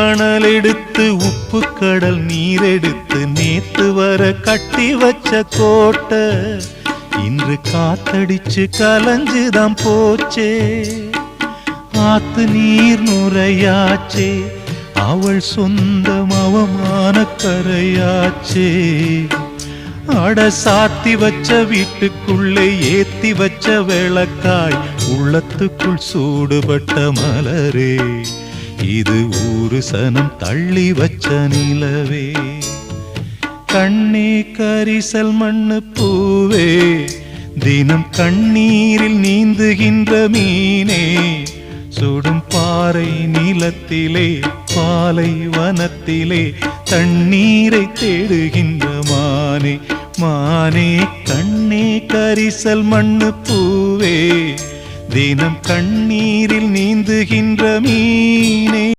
மணல் எடுத்து உப்பு கடல் நீர் எடுத்து நேத்து வர கட்டி வச்ச கோட்டை இன்று காத்தடிச்சு கலஞ்சுதான் போச்சே. ஆத்து நீர் நுரையாச்சே, அவள் சொந்தம் அவமான கரையாச்சே. அட சாத்தி வச்ச வீட்டுக்குள்ளே ஏத்தி வச்ச விளக்காய் உள்ளத்துக்குள் சூடுபட்ட மலரே, இது ஊரு சனம் தள்ளி வச்ச நிலவே. கண்ணே கரிசல் மண்ணு பூவே, தினம் கண்ணீரில் நீந்துகின்ற மீனே, சுடும் பாறை நிலத்திலே பாலை வனத்திலே தண்ணீரை தேடுகின்ற மானே. மானே கண்ணே கரிசல் மண்ணு பூவே, தினம் கண்ணீரில் நீந்துகின்ற மீனே.